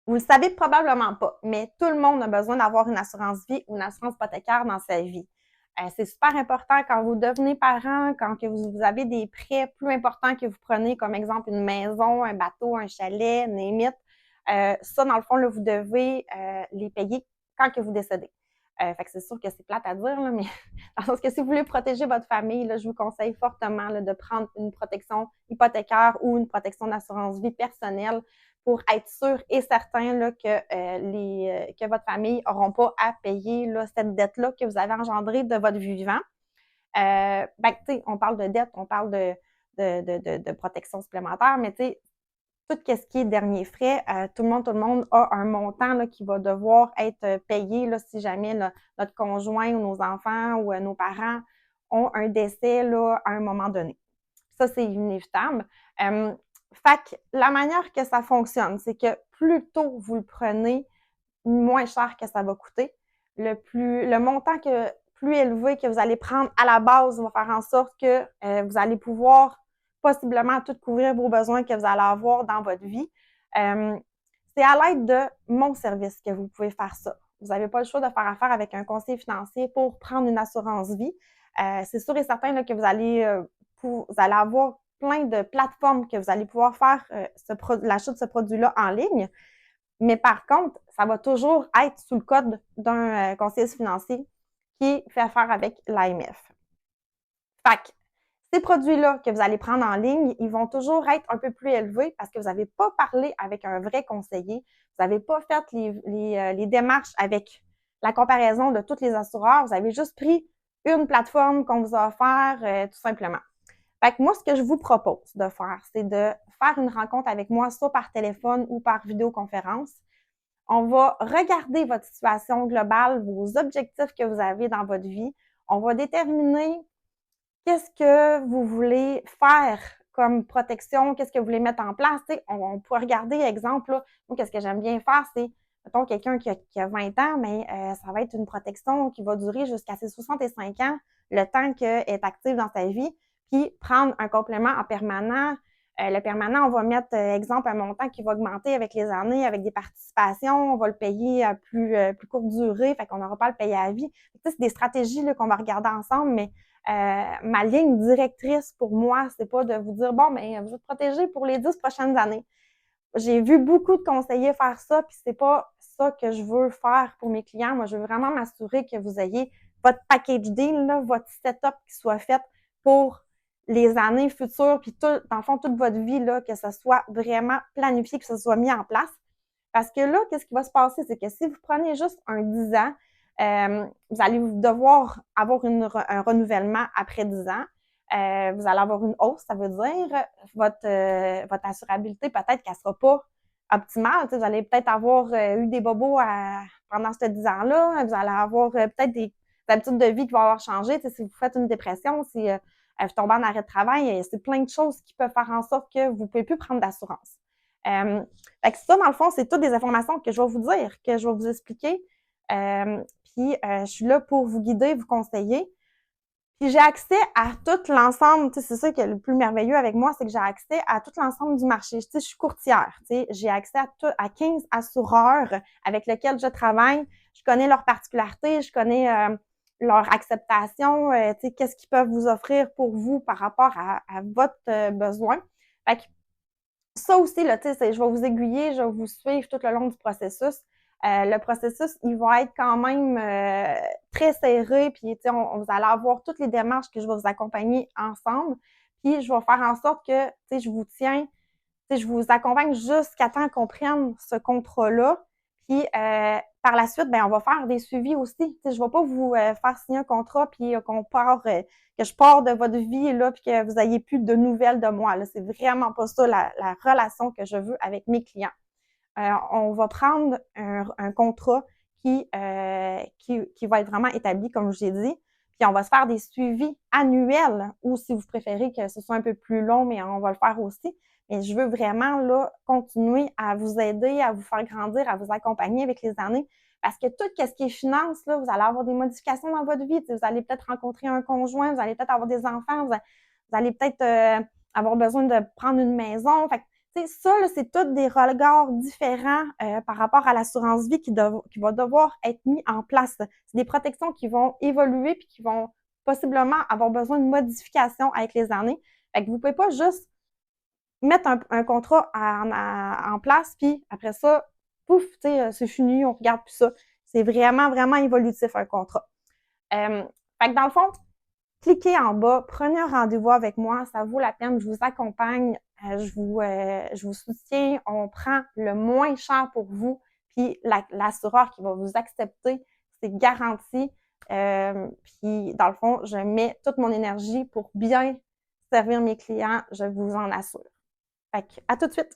Vous le savez probablement pas, mais tout le monde a besoin d'avoir une assurance vie ou une assurance hypothécaire dans sa vie. C'est super important quand vous devenez parent, quand que vous avez des prêts plus importants que vous prenez, comme exemple une maison, un bateau, un chalet, une limite. Ça, dans le fond, là, vous devez les payer quand que vous décédez. Fait que c'est sûr que c'est plate à dire, là, mais dans le sens que si vous voulez protéger votre famille, là, je vous conseille fortement là, de prendre une protection hypothécaire ou une protection d'assurance vie personnelle pour être sûr et certain là, que votre famille n'auront pas à payer là, cette dette-là que vous avez engendrée de votre vivant. On parle de dette, on parle de protection supplémentaire, mais tout ce qui est dernier frais, tout le monde a un montant là, qui va devoir être payé là, si jamais là, notre conjoint ou nos enfants ou nos parents ont un décès là, à un moment donné. Ça, c'est inévitable. Fait que la manière que ça fonctionne, c'est que plus tôt vous le prenez, moins cher que ça va coûter. Le montant plus élevé que vous allez prendre à la base va faire en sorte que vous allez pouvoir possiblement tout couvrir vos besoins que vous allez avoir dans votre vie. Euh, c'est à l'aide de mon service que vous pouvez faire ça. Vous n'avez pas le choix de faire affaire avec un conseiller financier pour prendre une assurance vie. C'est sûr et certain là, que vous allez avoir plein de plateformes que vous allez pouvoir faire l'achat de ce produit-là en ligne. Mais par contre, ça va toujours être sous le code d'un conseiller financier qui fait affaire avec l'AMF. Fait que ces produits-là que vous allez prendre en ligne, ils vont toujours être un peu plus élevés parce que vous n'avez pas parlé avec un vrai conseiller, vous n'avez pas fait les démarches avec la comparaison de tous les assureurs, vous avez juste pris une plateforme qu'on vous a offert tout simplement. Fait que moi, ce que je vous propose de faire, c'est de faire une rencontre avec moi, soit par téléphone ou par vidéoconférence. On va regarder votre situation globale, vos objectifs que vous avez dans votre vie. On va déterminer qu'est-ce que vous voulez faire comme protection, qu'est-ce que vous voulez mettre en place. On peut regarder, exemple, là, moi, qu'est-ce que j'aime bien faire, c'est, mettons, quelqu'un qui a 20 ans, mais ça va être une protection qui va durer jusqu'à ses 65 ans, le temps qu'elle est active dans sa vie, puis prendre un complément en permanent. Le permanent, on va mettre, exemple, un montant qui va augmenter avec les années, avec des participations, on va le payer à plus courte durée, fait qu'on n'aura pas à le payer à vie. C'est des stratégies là, qu'on va regarder ensemble, mais ma ligne directrice pour moi, c'est pas de vous dire, bon, mais vous êtes protégé pour les 10 prochaines années. J'ai vu beaucoup de conseillers faire ça, puis c'est pas ça que je veux faire pour mes clients. Moi, je veux vraiment m'assurer que vous ayez votre package deal, là, votre setup qui soit fait pour les années futures, puis tout, dans le fond, toute votre vie, là, que ça soit vraiment planifié, que ça soit mis en place. Parce que là, qu'est-ce qui va se passer? C'est que si vous prenez juste un 10 ans, vous allez devoir avoir un renouvellement après 10 ans. Vous allez avoir une hausse, ça veut dire votre assurabilité, peut-être qu'elle ne sera pas optimale. Vous allez peut-être avoir eu des bobos pendant ces 10 ans-là. Vous allez avoir peut-être des habitudes de vie qui vont avoir changé. Si vous faites une dépression, si vous tombez en arrêt de travail, c'est plein de choses qui peuvent faire en sorte que vous ne pouvez plus prendre d'assurance. Fait que ça, dans le fond, c'est toutes des informations que je vais vous dire, que je vais vous expliquer. Puis, je suis là pour vous guider, vous conseiller. Puis, j'ai accès à tout l'ensemble. Tu sais, c'est ça qui est le plus merveilleux avec moi, c'est que j'ai accès à tout l'ensemble du marché. Tu sais, je suis courtière. Tu sais, j'ai accès à 15 assureurs avec lesquels je travaille. Je connais leurs particularités, je connais leur acceptation, tu sais, qu'est-ce qu'ils peuvent vous offrir pour vous par rapport à votre besoin. Fait que ça aussi, là, je vais vous aiguiller, je vais vous suivre tout le long du processus. Le processus, il va être quand même très serré, puis vous allez avoir toutes les démarches que je vais vous accompagner ensemble. Puis je vais faire en sorte que je vous tiens, je vous accompagne jusqu'à temps qu'on prenne ce contrat-là. Puis par la suite, ben on va faire des suivis aussi. Je ne vais pas vous faire signer un contrat puis qu'on part, que je pars de votre vie là, puis que vous n'ayez plus de nouvelles de moi. Là, c'est vraiment pas ça la relation que je veux avec mes clients. On va prendre un contrat qui va être vraiment établi, comme je l'ai dit. Puis on va se faire des suivis annuels, ou si vous préférez que ce soit un peu plus long, mais on va le faire aussi. Mais je veux vraiment là continuer à vous aider, à vous faire grandir, à vous accompagner avec les années. Parce que tout ce qui est finance, là, vous allez avoir des modifications dans votre vie. Vous allez peut-être rencontrer un conjoint, vous allez peut-être avoir des enfants, vous allez peut-être avoir besoin de prendre une maison. Fait que, Tu sais, ça, là, c'est tous des regards différents par rapport à l'assurance vie qui va devoir être mis en place. C'est des protections qui vont évoluer puis qui vont possiblement avoir besoin de modifications avec les années. Fait que vous pouvez pas juste mettre un contrat en place, puis après ça, pouf, tu sais, c'est fini, on regarde plus ça. C'est vraiment, vraiment évolutif, un contrat. Fait que dans le fond, cliquez en bas, prenez un rendez-vous avec moi, ça vaut la peine, je vous accompagne, je vous soutiens, on prend le moins cher pour vous, puis l'assureur qui va vous accepter, c'est garanti. Puis dans le fond, je mets toute mon énergie pour bien servir mes clients, je vous en assure. Fait que, à tout de suite!